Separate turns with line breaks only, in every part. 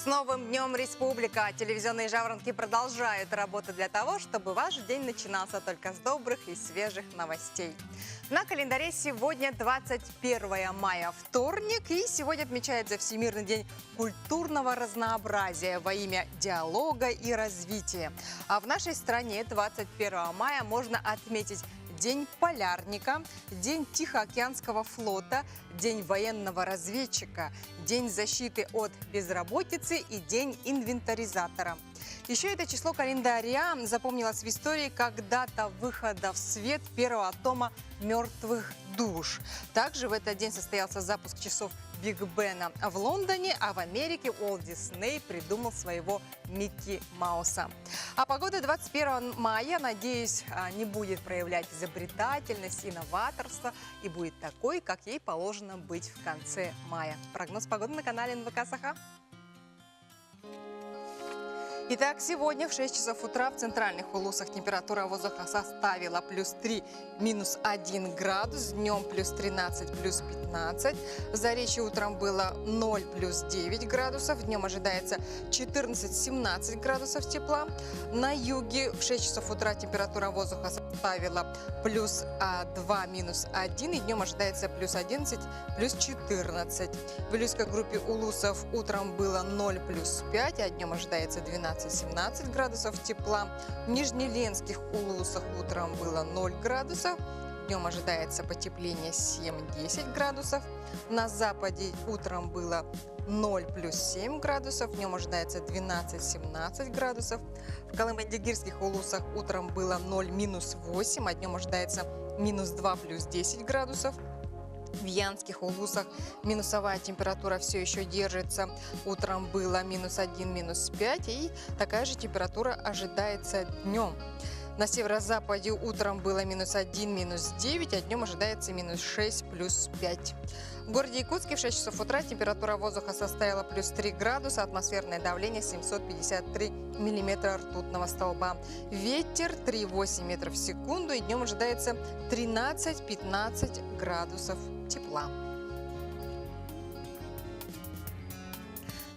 Новым днем, Республика! Телевизионные жаворонки продолжают работу для того, чтобы ваш день начинался только с добрых и свежих новостей. На календаре сегодня 21 мая, вторник, и сегодня отмечается Всемирный день культурного разнообразия во имя диалога и развития. А в нашей стране 21 мая можно отметить День полярника, День Тихоокеанского флота, День военного разведчика, День защиты от безработицы и День инвентаризатора. Еще это число календаря запомнилось в истории как дата выхода в свет первого тома «Мертвых душ». Также в этот день состоялся запуск часов Биг Бена в Лондоне, а в Америке Уолт Дисней придумал своего Микки Мауса. А погода 21 мая, надеюсь, не будет проявлять изобретательность и новаторство и будет такой, как ей положено быть в конце мая. Прогноз погоды на канале НВК Саха. Итак, сегодня в 6 часов утра в центральных улусах температура воздуха составила +3, -1 градус, днем +13, +15. В Заречье утром было 0, +9 градусов, днем ожидается 14-17 градусов тепла. На юге в 6 часов утра температура воздуха составила +2, -1, и днем ожидается +11, +14. В Илюйской группе улусов утром было 0, +5, а днем ожидается 12-17 градусов тепла. В Нижнеленских улусах утром было 0 градусов, днем ожидается потепление 7-10 градусов. На западе утром было 0, +7 градусов, днем ожидается 12-17 градусов. В Колыму-Дигирских улусах утром было 0, -8, а днем ожидается -2, +10 градусов. В Янских улусах минусовая температура все еще держится. Утром было -1, -5, и такая же температура ожидается днем. На северо-западе утром было -1, -9, а днем ожидается -6, +5. В городе Якутске в 6 часов утра температура воздуха составила +3 градуса, атмосферное давление 753 миллиметра ртутного столба. Ветер 3,8 метров в секунду, и днем ожидается 13-15 градусов тепла.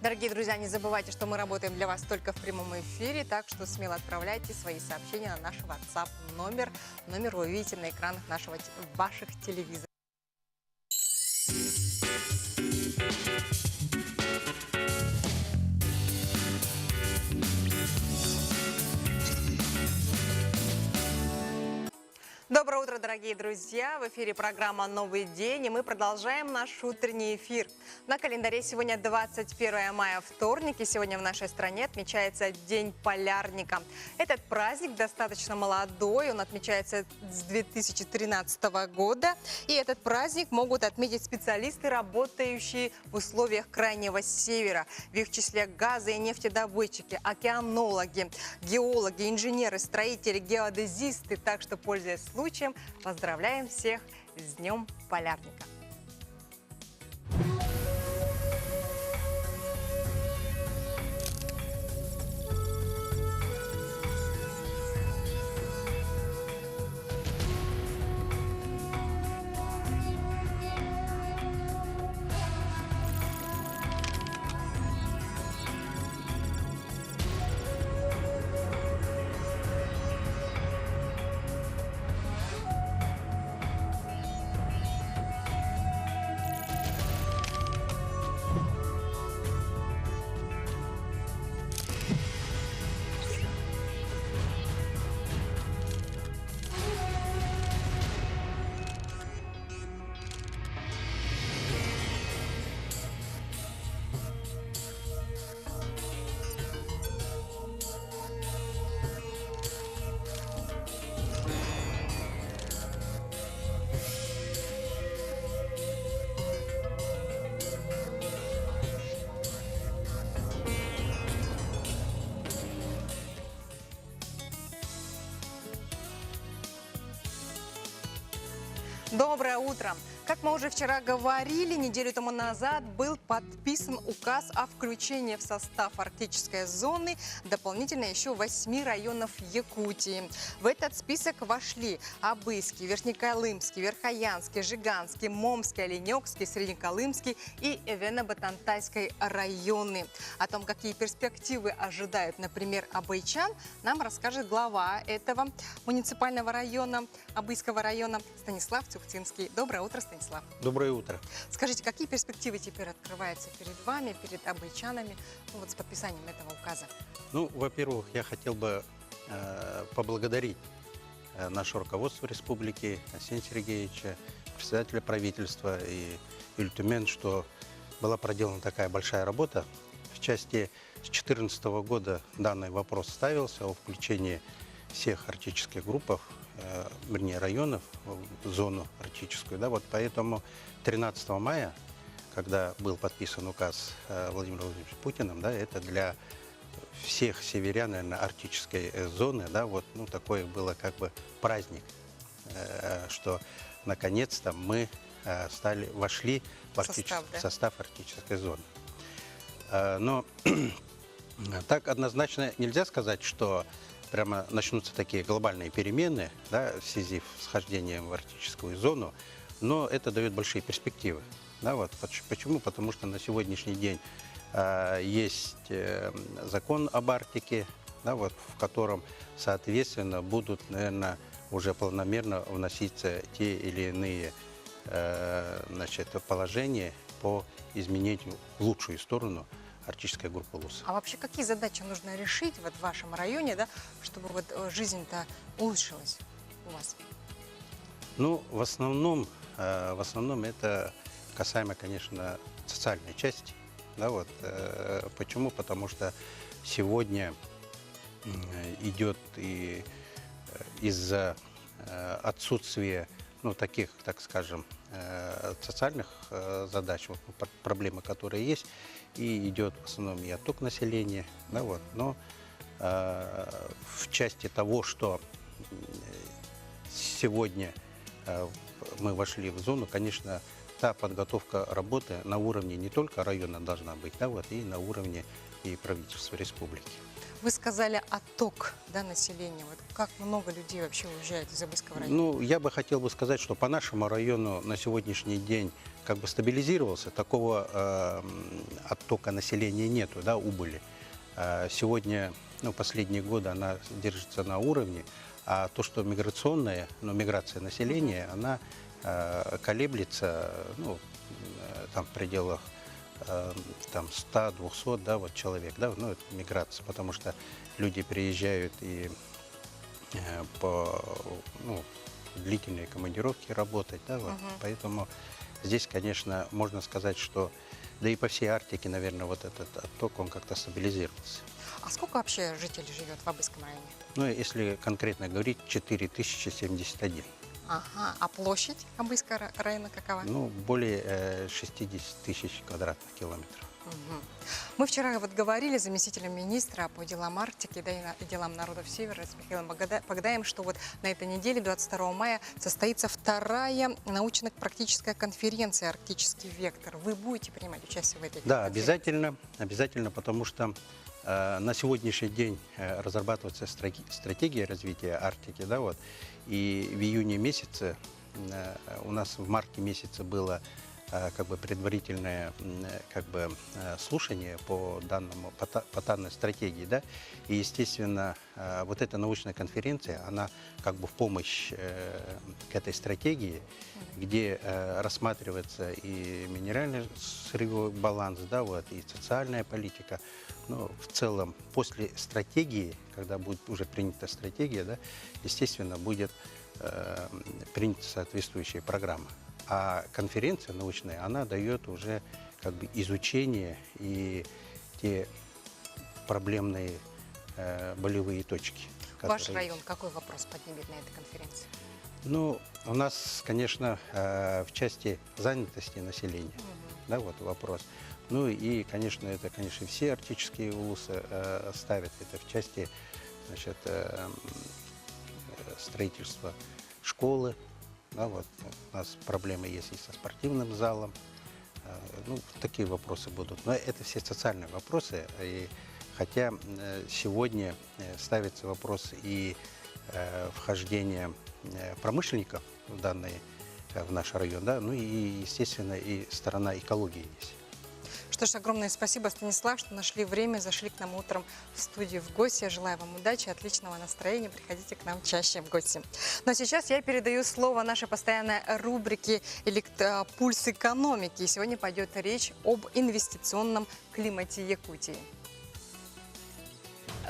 Дорогие друзья, не забывайте, что мы работаем для вас только в прямом эфире, так что смело отправляйте свои сообщения на наш WhatsApp номер. Номер вы увидите на экранах ваших телевизоров. Доброе утро, дорогие друзья! В эфире программа «Новый день», и мы продолжаем наш утренний эфир. На календаре сегодня 21 мая, вторник, и сегодня в нашей стране отмечается День полярника. Этот праздник достаточно молодой, он отмечается с 2013 года, и этот праздник могут отметить специалисты, работающие в условиях Крайнего Севера. В их числе газы- и нефтедобытчики, океанологи, геологи, инженеры, строители, геодезисты. Так что, пользуясь случаем, поздравляем всех с Днем полярника. Доброе утро! Как мы уже вчера говорили, неделю тому назад был подписан указ о включении в состав арктической зоны дополнительно еще 8 районов Якутии. В этот список вошли Абыйский, Верхнеколымский, Верхоянский, Жиганский, Момский, Оленёкский, Среднеколымский и Эвено-Батантайский районы. О том, какие перспективы ожидают, например, абайчан, нам расскажет глава этого муниципального района, Абыйского района, Станислав Цухтинский. Доброе утро, Станислав.
Доброе утро.
Скажите, какие перспективы теперь открываются перед вами, перед абайчанами, с подписанием этого указа?
Ну, во-первых, я хотел бы поблагодарить наше руководство республики, Арсения Сергеевича, председателя правительства и Юлию Тюмень, что была проделана такая большая работа. В части с 2014 года данный вопрос ставился о включении всех арктических групп, вернее, районов в зону арктическую. Да, вот поэтому 13 мая, когда был подписан указ Владимиром Владимировичем Путиным, да, это для всех северян, наверное, арктической зоны, да, вот, ну, такое было как бы праздник, что наконец-то мы вошли в состав арктической зоны. Но так однозначно нельзя сказать, что прямо начнутся такие глобальные перемены, да, в связи с вхождением в арктическую зону, но это дает большие перспективы. Да, вот. Почему? Потому что на сегодняшний день есть закон об Арктике, да, вот, в котором, соответственно, будут, наверное, уже планомерно вноситься те или иные положения по изменению в лучшую сторону арктической группы ЛУС.
А вообще какие задачи нужно решить вот в вашем районе, да, чтобы вот жизнь-то улучшилась у вас?
Ну, в основном это касаемо, конечно, социальной части. Да, вот, почему? Потому что сегодня идет и из-за отсутствия, ну, таких, так скажем, социальных задач, вот, проблемы, которые есть, и идет в основном и отток населения, да, вот, но в части того, что сегодня мы вошли в зону, конечно, та подготовка работы на уровне не только района должна быть, да, вот, и на уровне и правительства республики.
Вы сказали отток, да, населения. Вот как много людей вообще уезжает из Абыйского района?
Ну, я бы хотел сказать, что по нашему району на сегодняшний день как бы стабилизировался, такого оттока населения нету, да, убыли. Сегодня, ну, последние годы она держится на уровне, а то, что миграционная, ну, миграция населения, она колеблется, ну, там в пределах там 100-200, да, вот человек, да, ну, это миграция, потому что люди приезжают и по, ну, длительные командировки работать, да, вот, поэтому здесь, конечно, можно сказать, что, да и по всей Арктике, наверное, вот этот отток, он как-то стабилизировался.
А сколько вообще жителей живет в Абыйском районе?
Ну, если конкретно говорить, 4071.
Ага, а площадь Абыйского района какова?
Ну, более 60 тысяч квадратных километров.
Угу. Мы вчера вот говорили с заместителем министра по делам Арктики, да, и делам народов Севера с Михаилом Богдаем, что вот на этой неделе, 22 мая, состоится вторая научно-практическая конференция «Арктический вектор». Вы будете принимать участие в этой конференции?
Да, обязательно, обязательно, потому что на сегодняшний день разрабатывается стратегия развития Арктики, да, вот, и в июне месяце, у нас в марте месяце было как бы предварительное как бы слушание по данной стратегии, да, и, естественно, вот эта научная конференция, она как бы в помощь к этой стратегии, где рассматривается и минеральный сырьевой баланс, да, вот, и социальная политика. Но в целом после стратегии, когда будет уже принята стратегия, да, естественно, будет принята соответствующая программа. А конференция научная, она дает уже как бы изучение и те проблемные болевые точки.
Ваш район какой вопрос поднимет на этой конференции?
Ну, у нас, конечно, в части занятости населения, да, вот вопрос. Ну и, конечно, это, конечно, все арктические улусы ставят это в части, значит, строительства школы, Да, вот у нас проблемы есть и со спортивным залом. Ну, такие вопросы будут. Но это все социальные вопросы. И хотя сегодня ставится вопрос и вхождения промышленников в наш район, да, ну и, естественно, и сторона экологии есть.
Что ж, огромное спасибо, Станислав, что нашли время, зашли к нам утром в студию в гости. Я желаю вам удачи, отличного настроения. Приходите к нам чаще в гости. Но сейчас я передаю слово нашей постоянной рубрике «Пульс экономики». И сегодня пойдет речь об инвестиционном климате Якутии.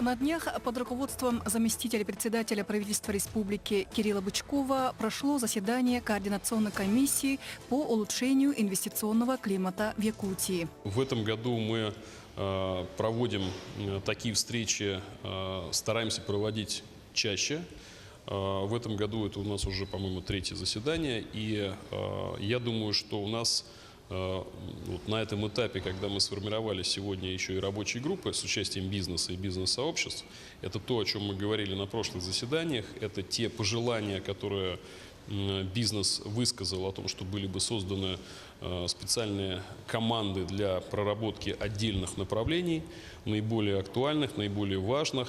На днях под руководством заместителя председателя правительства республики Кирилла Бычкова прошло заседание Координационной комиссии по улучшению инвестиционного климата в Якутии.
В этом году мы проводим такие встречи, стараемся проводить чаще. В этом году это у нас уже, по-моему, 3-е заседание. И я думаю, что у нас вот на этом этапе, когда мы сформировали сегодня еще и рабочие группы с участием бизнеса и бизнес-сообществ, это то, о чем мы говорили на прошлых заседаниях, это те пожелания, которые бизнес высказал о том, что были бы созданы специальные команды для проработки отдельных направлений, наиболее актуальных, наиболее важных.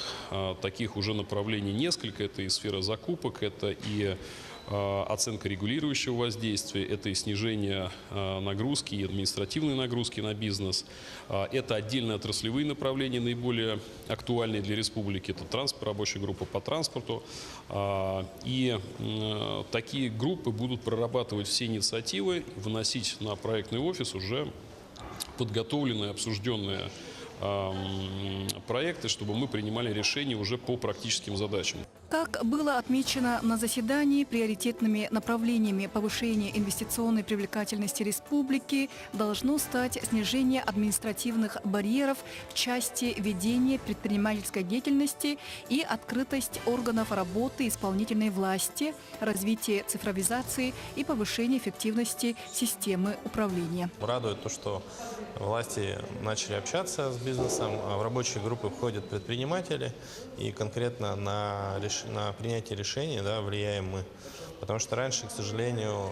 Таких уже направлений несколько. Это и сфера закупок, это и оценка регулирующего воздействия, это и снижение нагрузки и административной нагрузки на бизнес. Это отдельные отраслевые направления, наиболее актуальные для республики. Это транспорт, рабочая группа по транспорту. И такие группы будут прорабатывать все инициативы, выносить на проектный офис уже подготовленные, обсужденные проекты, чтобы мы принимали решения уже по практическим задачам.
Как было отмечено на заседании, приоритетными направлениями повышения инвестиционной привлекательности республики должно стать снижение административных барьеров в части ведения предпринимательской деятельности и открытость органов работы исполнительной власти, развитие цифровизации и повышение эффективности системы управления.
Радует то, что власти начали общаться с бизнесом, а в рабочие группы входят предприниматели, и конкретно на принятие решений, да, влияем мы. Потому что раньше, к сожалению,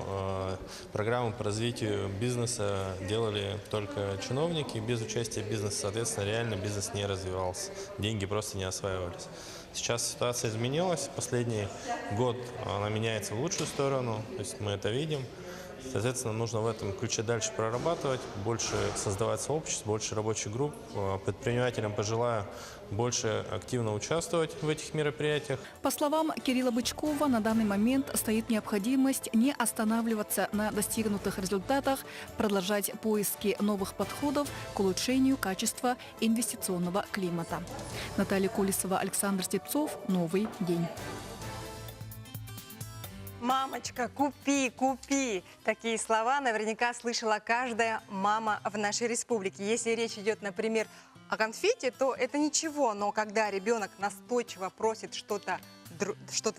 программы по развитию бизнеса делали только чиновники, без участия бизнеса, соответственно, реально бизнес не развивался, деньги просто не осваивались. Сейчас ситуация изменилась, последний год она меняется в лучшую сторону, то есть мы это видим. Соответственно, нужно в этом ключе дальше прорабатывать, больше создавать сообществ, больше рабочих групп. Предпринимателям пожелаю больше активно участвовать в этих мероприятиях.
По словам Кирилла Бычкова, на данный момент стоит необходимость не останавливаться на достигнутых результатах, продолжать поиски новых подходов к улучшению качества инвестиционного климата. Наталья Колесова, Александр Степцов. Новый день.
«Мамочка, купи, купи!» Такие слова наверняка слышала каждая мама в нашей республике. Если речь идет, например, о конфете, то это ничего. Но когда ребенок настойчиво просит что-то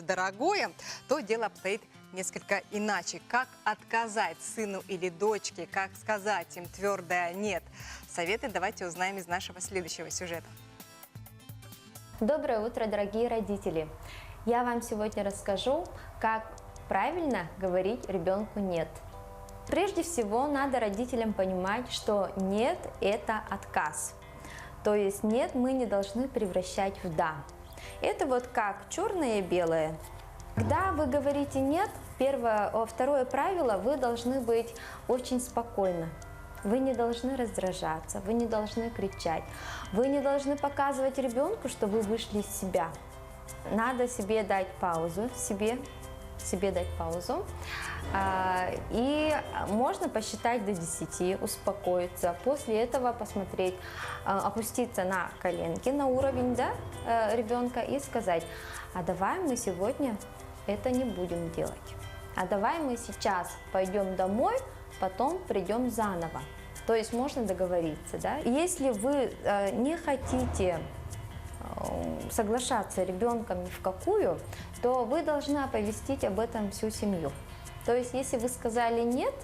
дорогое, то дело обстоит несколько иначе. Как отказать сыну или дочке, как сказать им твердое «нет». Советы давайте узнаем из нашего следующего сюжета.
Доброе утро, дорогие родители! Я вам сегодня расскажу, как правильно говорить ребенку «нет». Прежде всего, надо родителям понимать, что «нет» – это отказ. То есть «нет» мы не должны превращать в «да». Это вот как черное и белое. Когда вы говорите «нет», второе правило – вы должны быть очень спокойны. Вы не должны раздражаться, вы не должны кричать, вы не должны показывать ребенку, что вы вышли из себя. Надо себе дать паузу, себе дать паузу. И можно посчитать до 10, успокоиться. После этого посмотреть, опуститься на коленки, на уровень, да, ребенка и сказать: а давай мы сегодня это не будем делать. А давай мы сейчас пойдем домой, потом придем заново. То есть можно договориться, да. Если вы не хотите соглашаться ребенком ни в какую, то вы должны оповестить об этом всю семью. То есть, если вы сказали «нет»,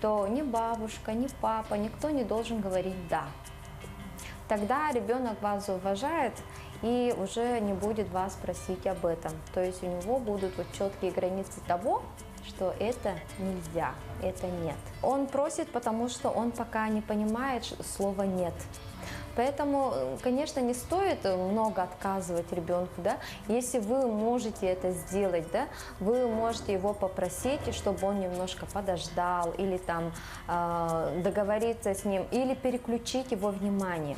то ни бабушка, ни папа, никто не должен говорить «да». Тогда ребенок вас уважает и уже не будет вас просить об этом. То есть, у него будут вот четкие границы того, что это нельзя, это нет. Он просит, потому что он пока не понимает слова «нет». Поэтому, конечно, не стоит много отказывать ребенку, да. Если вы можете это сделать, да, вы можете его попросить, чтобы он немножко подождал, или там договориться с ним, или переключить его внимание.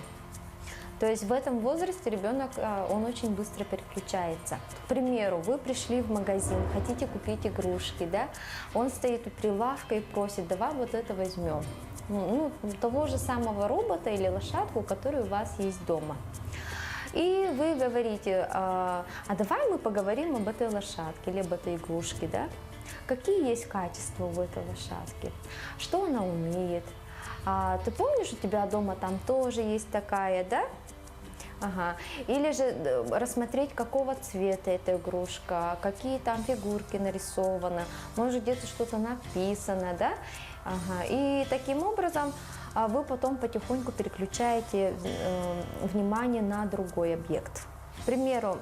То есть в этом возрасте ребенок, он очень быстро переключается. К примеру, вы пришли в магазин, хотите купить игрушки, да, он стоит у прилавка и просит: давай вот это возьмем. Ну, того же самого робота или лошадку, который у вас есть дома. И вы говорите: а давай мы поговорим об этой лошадке или об этой игрушке, да? Какие есть качества у этой лошадки? Что она умеет? Ты помнишь, у тебя дома там тоже есть такая, да? Ага. Или же рассмотреть, какого цвета эта игрушка, какие там фигурки нарисованы, может где-то что-то написано, да? Ага. И таким образом вы потом потихоньку переключаете внимание на другой объект. К примеру,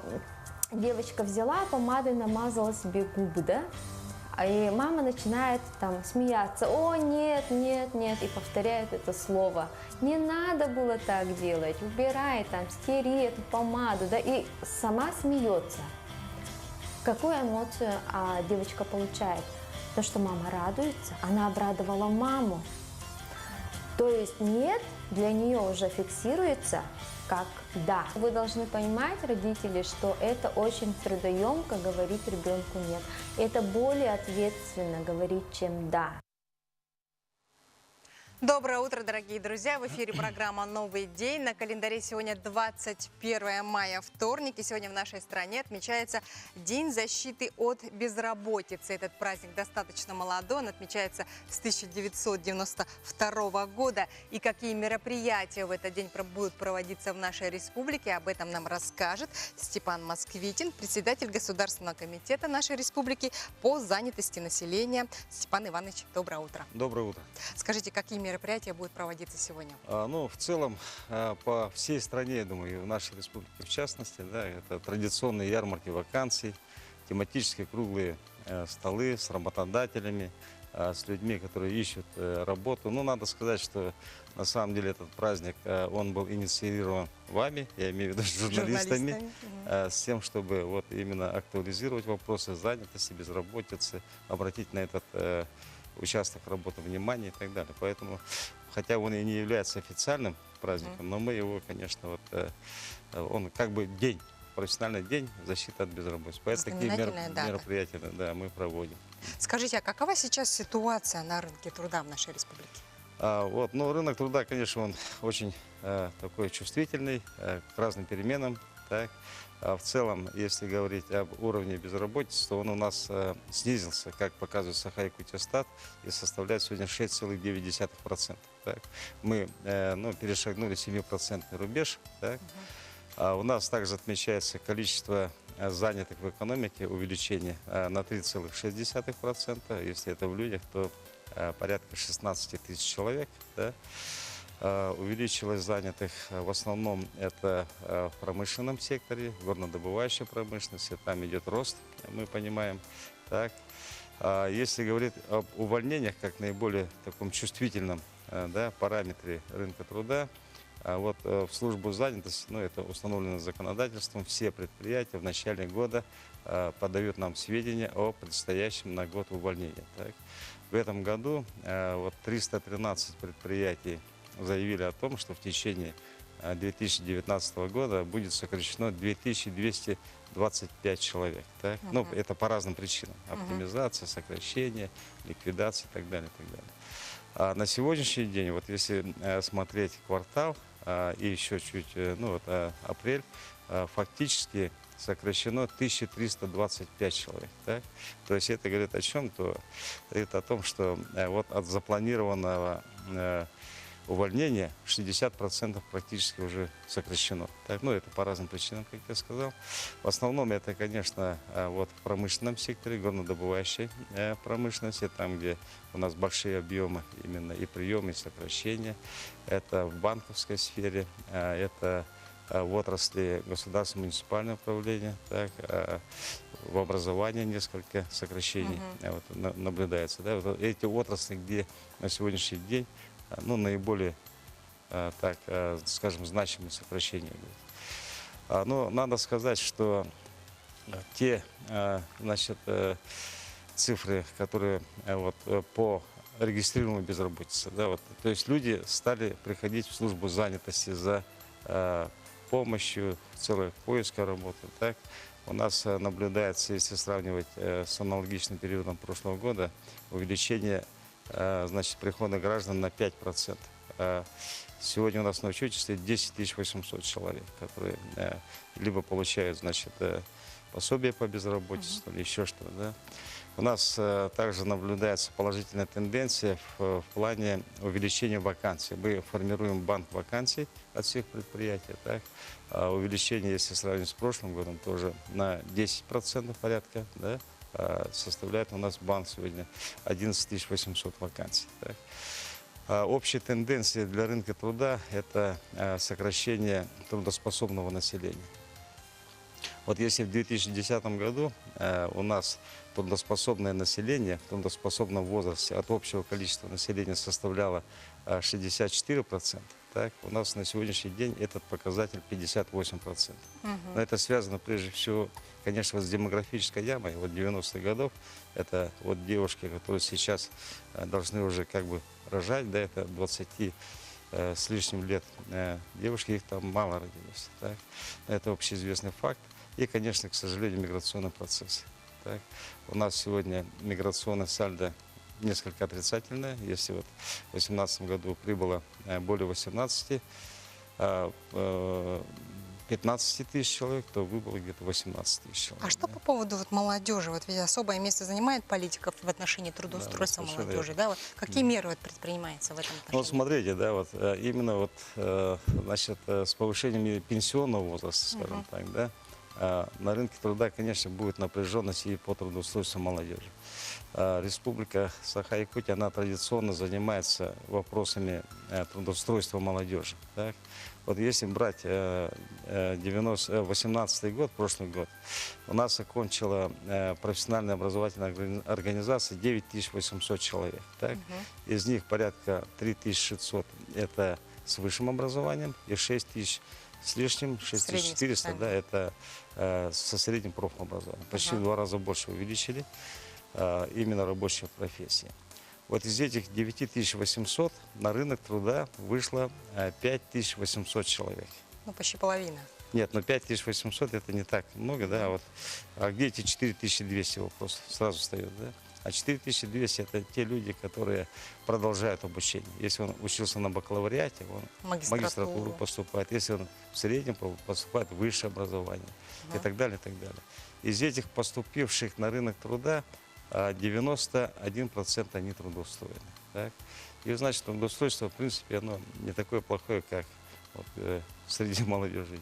девочка взяла помадой, намазала себе губы, да? И мама начинает там смеяться: о, нет, нет, нет, и повторяет это слово. Не надо было так делать, убирай там, стери эту помаду, да, и сама смеется. Какую эмоцию девочка получает? То, что мама радуется, она обрадовала маму. То есть нет для нее уже фиксируется как да. Вы должны понимать, родители, что это очень трудоемко говорить ребенку нет. Это более ответственно говорить, чем да.
Доброе утро, дорогие друзья! В эфире программа «Новый день». На календаре сегодня 21 мая, вторник. И сегодня в нашей стране отмечается День защиты от безработицы. Этот праздник достаточно молодой, он отмечается с 1992 года. И какие мероприятия в этот день будут проводиться в нашей республике, об этом нам расскажет Степан Москвитин, председатель Государственного комитета нашей республики по занятости населения. Степан Иванович, доброе утро.
Доброе утро.
Скажите, какие мероприятия будут проводиться сегодня?
Ну, в целом, по всей стране, я думаю, и в нашей республике в частности, да, это традиционные ярмарки вакансий, тематические круглые столы с работодателями, с людьми, которые ищут работу. Ну, надо сказать, что на самом деле этот праздник, он был инициирован вами, я имею в виду журналистами, с тем, чтобы вот именно актуализировать вопросы занятости, безработицы, обратить на этот участок работы внимание и так далее. Поэтому, хотя он и не является официальным праздником, но мы его, конечно, вот, он как бы день, профессиональный день защиты от безработицы. Поэтому такие мероприятия, да, мы проводим.
Скажите, а какова сейчас ситуация на рынке труда в нашей республике?
Ну, рынок труда, конечно, он очень такой чувствительный к разным переменам. Так. В целом, если говорить об уровне безработицы, то он у нас снизился, как показывает Сахай-Кутестат, и составляет сегодня 6,9%. Так. Мы перешагнули 7% рубеж. Так. У нас также отмечается количество занятых в экономике, увеличение на 3,6%. Если это в людях, то порядка 16 тысяч человек. Да. Увеличилось занятых в основном это в промышленном секторе, горнодобывающая промышленность, там идет рост, мы понимаем. Так. Если говорить об увольнениях, как наиболее таком чувствительном параметре рынка труда, вот в службу занятости, это установлено законодательством, все предприятия в начале года подают нам сведения о предстоящем на год увольнении. Так. В этом году 313 предприятий заявили о том, что в течение 2019 года будет сокращено 2225 человек. Так? Ну, это по разным причинам. Оптимизация, сокращение, ликвидация и так далее. И так далее. А на сегодняшний день, вот если смотреть квартал и еще чуть, апрель, фактически сокращено 1325 человек. Так? То есть это говорит о чем? То говорит о том, что вот от запланированного увольнения 60% практически уже сокращено. Так, это по разным причинам, как я сказал. В основном это, конечно, вот в промышленном секторе, горнодобывающей промышленности, там, где у нас большие объемы именно и приемы, и сокращения. Это в банковской сфере, это в отрасли государственного муниципального управления, так, в образовании несколько сокращений наблюдается. Да. Вот эти отрасли, где на сегодняшний день наиболее, так скажем, значимые сокращения будут. Но надо сказать, что те цифры, которые по регистрируемой безработице, да, то есть люди стали приходить в службу занятости за помощью, целых поиска работы. Так. У нас наблюдается, если сравнивать с аналогичным периодом прошлого года, увеличение прихода граждан на 5%. Сегодня у нас на учете стоит 10 800 человек, которые либо получают пособие по безработице, или еще что-то. Да. У нас также наблюдается положительная тенденция в плане увеличения вакансий. Мы формируем банк вакансий от всех предприятий. Так. Увеличение, если сравнить с прошлым годом, тоже на 10% порядка. Да. Составляет у нас банк сегодня 11 800 вакансий. Так. Общая тенденция для рынка труда – это сокращение трудоспособного населения. Вот если в 2010 году у нас трудоспособное население в трудоспособном возрасте от общего количества населения составляло 64%, так, у нас на сегодняшний день этот показатель 58%. Но это связано прежде всего, конечно, с демографической ямой. Вот 90-х годов это вот девушки, которые сейчас должны уже рожать, да, это 20 с лишним лет девушки, их там мало родилось. Так. Это общеизвестный факт. И, конечно, к сожалению, миграционный процесс. Так. У нас сегодня миграционное сальдо несколько отрицательное. Если вот в 2018 году прибыло более 15 тысяч человек, то выбыло где-то 18 тысяч человек.
А что по поводу молодежи? Вот ведь особое место занимает политиков в отношении трудоустройства молодежи. Да? Какие меры предпринимаются в этом отношении?
Вот смотрите, да, именно с повышением пенсионного возраста, скажем так, да, на рынке труда, конечно, будет напряженность и по трудоустройству молодежи. Республика Саха-Якутия, она традиционно занимается вопросами трудоустройства молодежи. Так? Вот если брать 18 год, прошлый год, у нас окончила профессиональная образовательная организация 9800 человек. Так? Из них порядка 3600 это с высшим образованием и 6000 с лишним, 6400, да, это со средним профобразованием. Почти в 2 раза больше увеличили именно рабочие профессии. Вот из этих 9800 на рынок труда вышло 5800 человек.
Ну, почти половина.
Нет, 5800 это не так много, да, а где эти 4200 вопрос сразу встает, да? А 4200 это те люди, которые продолжают обучение. Если он учился на бакалавриате, он в магистратуру поступает. Если он в среднем, поступает в высшее образование и так далее, и так далее. Из этих поступивших на рынок труда 91% они трудоустроены. Так? И значит, трудоустройство, в принципе, оно не такое плохое, как среди молодежи.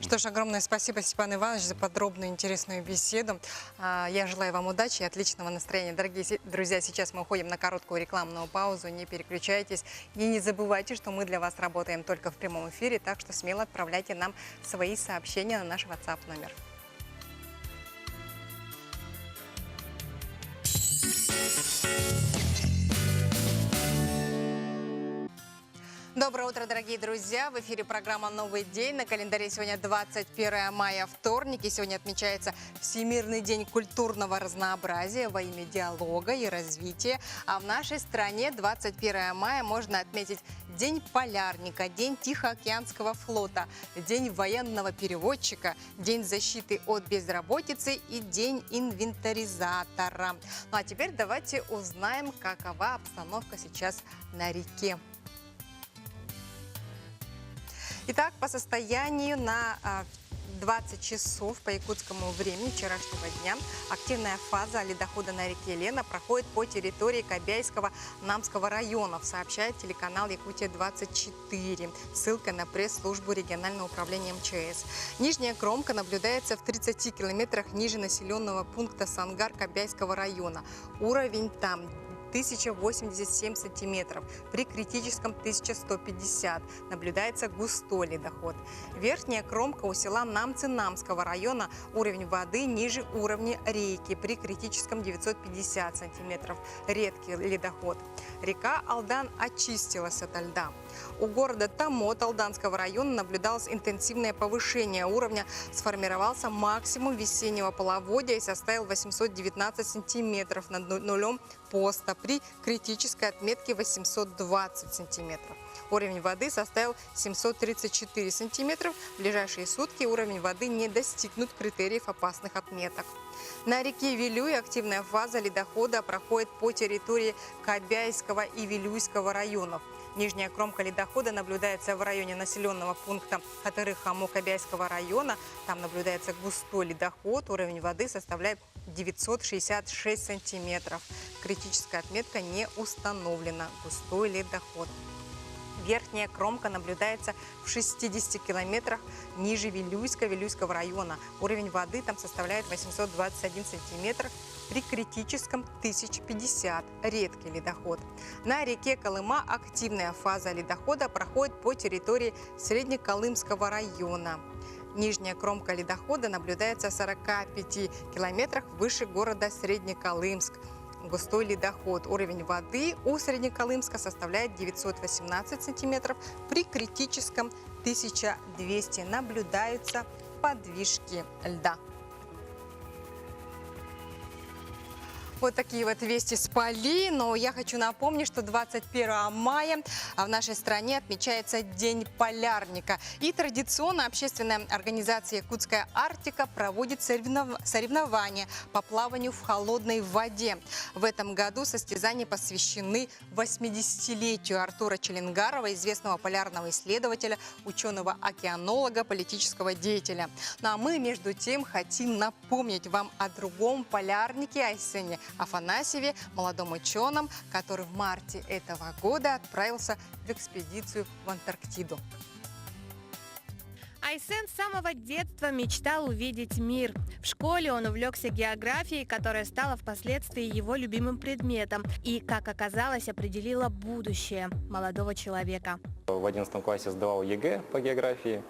Что ж, огромное спасибо, Степан Иванович, за подробную интересную беседу. Я желаю вам удачи и отличного настроения. Дорогие друзья, сейчас мы уходим на короткую рекламную паузу. Не переключайтесь и не забывайте, что мы для вас работаем только в прямом эфире, так что смело отправляйте нам свои сообщения на наш WhatsApp номер. Доброе утро, дорогие друзья! В эфире программа «Новый день». На календаре сегодня 21 мая, вторник. И сегодня отмечается Всемирный день культурного разнообразия во имя диалога и развития. А в нашей стране 21 мая можно отметить День полярника, День Тихоокеанского флота, День военного переводчика, День защиты от безработицы и День инвентаризатора. Ну а теперь давайте узнаем, какова обстановка сейчас на реке. Итак, по состоянию на 20 часов по якутскому времени вчерашнего дня активная фаза ледохода на реке Лена проходит по территории Кобяйского Намского районов, сообщает телеканал Якутия-24. Ссылка на пресс-службу регионального управления МЧС. Нижняя кромка наблюдается в 30 километрах ниже населенного пункта Сангар Кобяйского района. Уровень там 1087 сантиметров, при критическом 1150. Наблюдается густой ледоход. Верхняя кромка у села Намцы Намского района, уровень воды ниже уровня рейки, при критическом 950 сантиметров. Редкий ледоход. Река Алдан очистилась ото льда. У города Томот Алданского района наблюдалось интенсивное повышение уровня, сформировался максимум весеннего половодья и составил 819 сантиметров над нулем поста при критической отметке 820 сантиметров. Уровень воды составил 734 сантиметров. В ближайшие сутки уровень воды не достигнут критериев опасных отметок. На реке Вилюй активная фаза ледохода проходит по территории Кобяйского и Вилюйского районов. Нижняя кромка ледохода наблюдается в районе населенного пункта Хатыры-Хаму Кобяйского района. Там наблюдается густой ледоход. Уровень воды составляет 966 сантиметров. Критическая отметка не установлена. Густой ледоход. Верхняя кромка наблюдается в 60 километрах ниже Вилюйского района. Уровень воды там составляет 821 сантиметр. При критическом 1050. Редкий ледоход. На реке Колыма активная фаза ледохода проходит по территории Среднеколымского района. Нижняя кромка ледохода наблюдается в 45 километрах выше города Среднеколымск. Густой ледоход. Уровень воды у Среднеколымска составляет 918 сантиметров. При критическом 1200 наблюдаются подвижки льда. Вот такие вот вести с полей. Но я хочу напомнить, что 21 мая в нашей стране отмечается День полярника. И традиционно общественная организация «Якутская Арктика» проводит соревнования по плаванию в холодной воде. В этом году состязания посвящены 80-летию Артура Челенгарова, известного полярного исследователя, ученого-океанолога, политического деятеля. Ну а мы, между тем, хотим напомнить вам о другом полярнике Айсене Афанасьеве, молодом ученом, который в марте этого года отправился в экспедицию в Антарктиду.
Айсен с самого детства мечтал увидеть мир. В школе он увлекся географией, которая стала впоследствии его любимым предметом и, как оказалось, определила будущее молодого человека.
В 11 классе сдавал ЕГЭ по географии.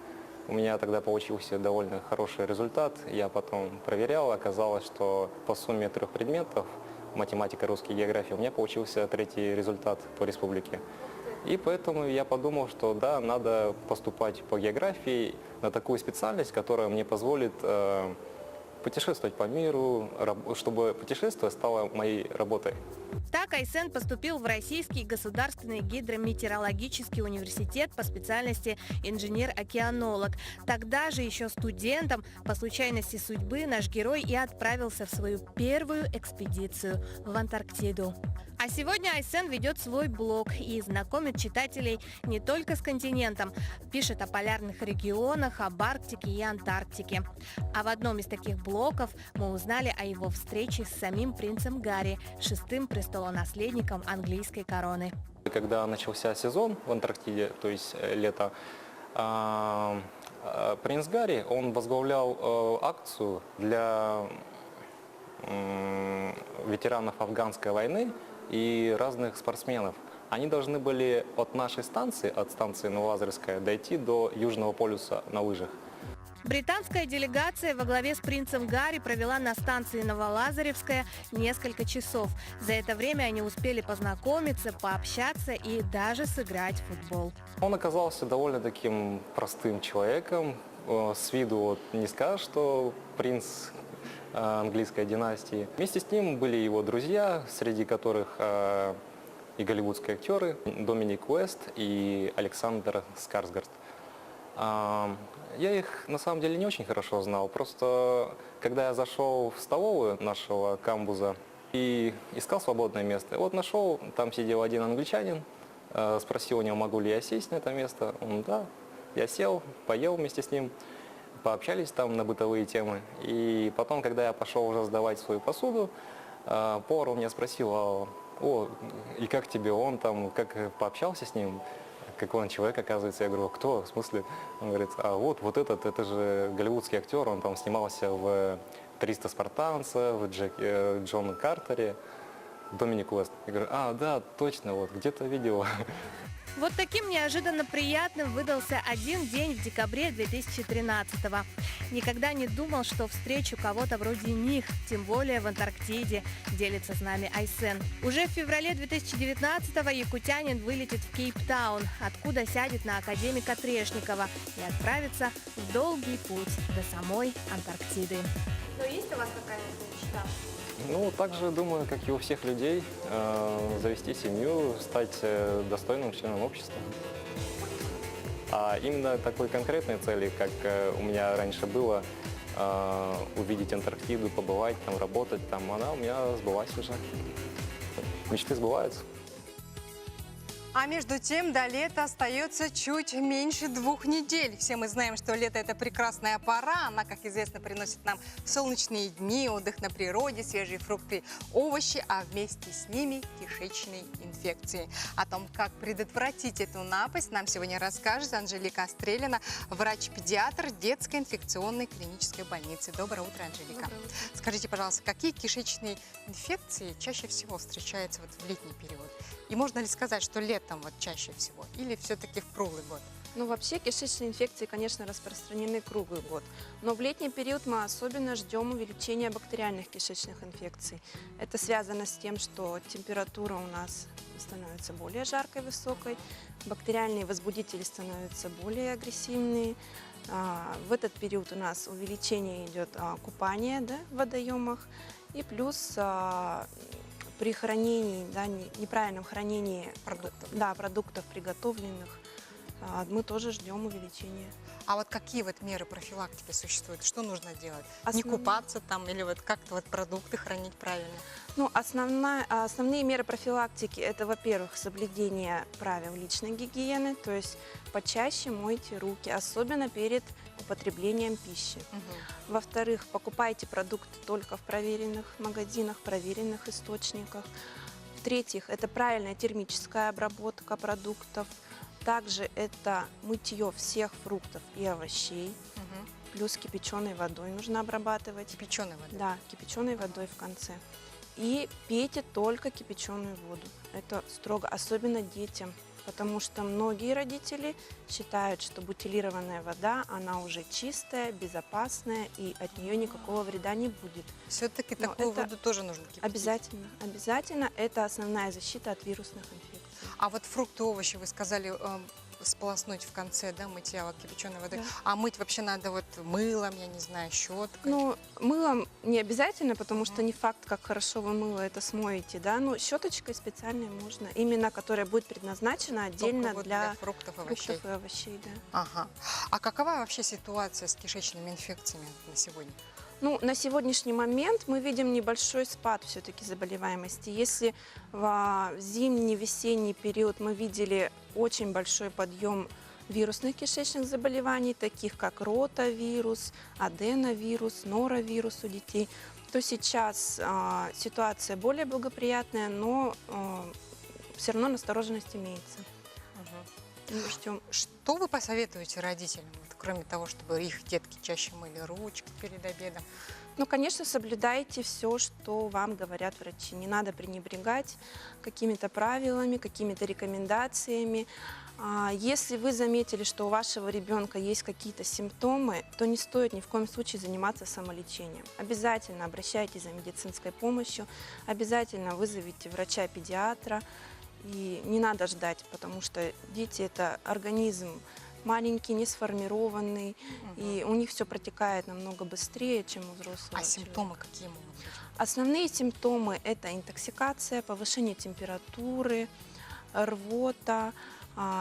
У меня тогда получился довольно хороший результат. Я потом проверял, оказалось, что по сумме 3 предметов, математика, русский, география, у меня получился 3-й результат по республике. И поэтому я подумал, что да, надо поступать по географии на такую специальность, которая мне позволит путешествовать по миру, чтобы путешествие стало моей работой.
Так Айсен поступил в Российский государственный гидрометеорологический университет по специальности инженер-океанолог. Тогда же еще студентом по случайности судьбы наш герой и отправился в свою первую экспедицию в Антарктиду. А сегодня Айсен ведет свой блог и знакомит читателей не только с континентом, пишет о полярных регионах, об Арктике и Антарктике. А в одном из таких блогов мы узнали о его встрече с самим принцем Гарри, 6-м престолонаследником английской короны.
Когда начался сезон в Антарктиде, то есть лето, принц Гарри, он возглавлял акцию для ветеранов афганской войны и разных спортсменов. Они должны были от нашей станции, от станции Новолазаревская, дойти до Южного полюса на лыжах.
Британская делегация во главе с принцем Гарри провела на станции Новолазаревская несколько часов. За это время они успели познакомиться, пообщаться и даже сыграть в футбол.
Он оказался довольно таким простым человеком. С виду вот не скажешь, что принц английской династии. Вместе с ним были его друзья, среди которых и голливудские актеры Доминик Уэст и Александр Скарсгард. Я их на самом деле не очень хорошо знал, просто когда я зашел в столовую нашего камбуза и искал свободное место, вот нашел, там сидел один англичанин, спросил у него, могу ли я сесть на это место, он да, я сел, поел вместе с ним. Пообщались там на бытовые темы. И потом, когда я пошел уже сдавать свою посуду, повар у меня спросил, и как тебе он там, как пообщался с ним, какой он человек, оказывается. Я говорю, кто, в смысле? Он говорит, вот этот, это же голливудский актер, он там снимался в «300 спартанцев», в Джоне Картере. Доминик Уэст. Я говорю, да, точно, вот, где-то видел.
Вот таким неожиданно приятным выдался один день в декабре 2013-го. Никогда не думал, что встречу кого-то вроде них, тем более в Антарктиде, делится с нами Айсен. Уже в феврале 2019-го якутянин вылетит в Кейптаун, откуда сядет на академика Трешникова и отправится в долгий путь до самой Антарктиды.
Но есть у вас какая-то мечта?
Ну, также думаю, как и у всех людей, завести семью, стать достойным членом общества. А именно такой конкретной цели, как у меня раньше было, увидеть Антарктиду, побывать там, работать там, она у меня сбылась уже. Мечты сбываются.
А между тем до лета остается чуть меньше 2 недель. Все мы знаем, что лето – это прекрасная пора. Она, как известно, приносит нам солнечные дни, отдых на природе, свежие фрукты, овощи, а вместе с ними кишечные инфекции. О том, как предотвратить эту напасть, нам сегодня расскажет Анжелика Стрелина, врач-педиатр детской инфекционной клинической больницы. Доброе утро, Анжелика.
Доброе утро.
Скажите, пожалуйста, какие кишечные инфекции чаще всего встречаются вот в летний период? И можно ли сказать, что летом вот чаще всего? Или все-таки в круглый год?
Ну, вообще кишечные инфекции, конечно, распространены круглый год. Но в летний период мы особенно ждем увеличения бактериальных кишечных инфекций. Это связано с тем, что температура у нас становится более жаркой, высокой, бактериальные возбудители становятся более агрессивные. В этот период у нас увеличение идет купания, да, в водоемах, и плюс при хранении, да, неправильном хранении продуктов приготовленных, мы тоже ждем увеличения.
А вот какие вот меры профилактики существуют? Что нужно делать? Не купаться там или вот как-то вот продукты хранить правильно?
Ну, основные меры профилактики – это, во-первых, соблюдение правил личной гигиены, то есть почаще мойте руки, особенно перед употреблением пищи. Во-вторых, покупайте продукты только в проверенных магазинах, проверенных источниках. В-третьих, это правильная термическая обработка продуктов. Также это мытье всех фруктов и овощей. Плюс кипяченой водой нужно обрабатывать.
Кипяченой водой?
Да, кипяченой водой в конце. И пейте только кипяченую воду. Это строго, особенно детям. Потому что многие родители считают, что бутилированная вода, она уже чистая, безопасная, и от нее никакого вреда не будет.
Все-таки такую воду тоже нужно кипятить?
Обязательно. Обязательно. Это основная защита от вирусных инфекций.
А вот фрукты, овощи, вы сказали, сполоснуть в конце, да, мытья кипяченой водой.
Да.
А мыть вообще надо вот мылом, я не знаю, щеткой?
Ну, мылом не обязательно, потому что не факт, как хорошо вы мыло это смоете, да. Но щеточкой специальной можно, именно которая будет предназначена отдельно
вот
для
фруктов
и овощей, да.
Ага. А какова вообще ситуация с кишечными инфекциями на сегодня?
Ну, на сегодняшний момент мы видим небольшой спад все-таки заболеваемости. Если в зимний, весенний период мы видели очень большой подъем вирусных кишечных заболеваний, таких как ротавирус, аденовирус, норовирус у детей, то сейчас ситуация более благоприятная, но все равно настороженность имеется. Мы ждем.
Что вы посоветуете родителям, вот, кроме того, чтобы их детки чаще мыли ручки перед обедом?
Ну, конечно, соблюдайте все, что вам говорят врачи. Не надо пренебрегать какими-то правилами, какими-то рекомендациями. Если вы заметили, что у вашего ребенка есть какие-то симптомы, то не стоит ни в коем случае заниматься самолечением. Обязательно обращайтесь за медицинской помощью, обязательно вызовите врача-педиатра. И не надо ждать, потому что дети – это организм маленький, не сформированный, и у них все протекает намного быстрее, чем у взрослого.
А симптомы какие могут быть?
Основные симптомы – это интоксикация, повышение температуры, рвота,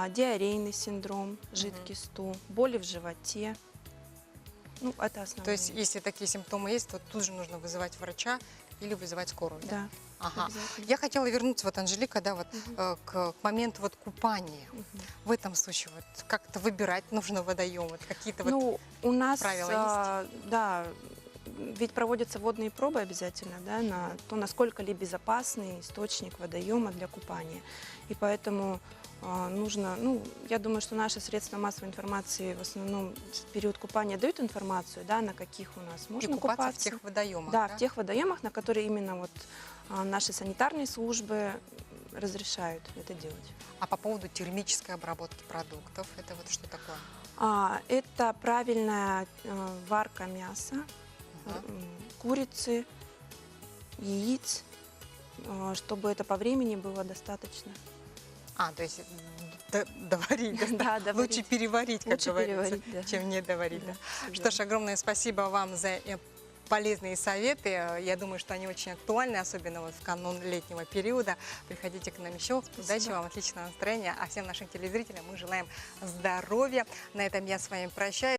диарейный синдром, жидкий стул, боли в животе. Ну, это основные.
То есть, если такие симптомы есть, то тут же нужно вызывать врача или вызывать скорую?
Да.
Ага. Я хотела вернуться, вот, Анжелика, да, вот, к моменту вот купания. В этом случае вот, как-то выбирать нужно водоем, вот, какие-то вот
у нас,
правила есть?
Да, ведь проводятся водные пробы обязательно, да, на то, насколько ли безопасный источник водоема для купания. И поэтому нужно, я думаю, что наши средства массовой информации в основном в период купания дают информацию, да, на каких у нас
И
можно
купаться
купаться.
в тех водоемах,
Да, в тех водоемах, на которые именно вот наши санитарные службы разрешают это делать.
А по поводу термической обработки продуктов, это вот что такое?
Это правильная варка мяса, курицы, яиц, чтобы это по времени было достаточно.
То есть доварить,
Да, доварить.
лучше переварить, как
Лучше
говорится,
переварить, да.
чем не доварить.
Да,
Да.
всё
Что ж, огромное спасибо вам за полезные советы. Я думаю, что они очень актуальны, особенно вот в канун летнего периода. Приходите к нам еще. Удачи вам, отличного настроения. А всем нашим телезрителям мы желаем здоровья. На этом я с вами прощаюсь.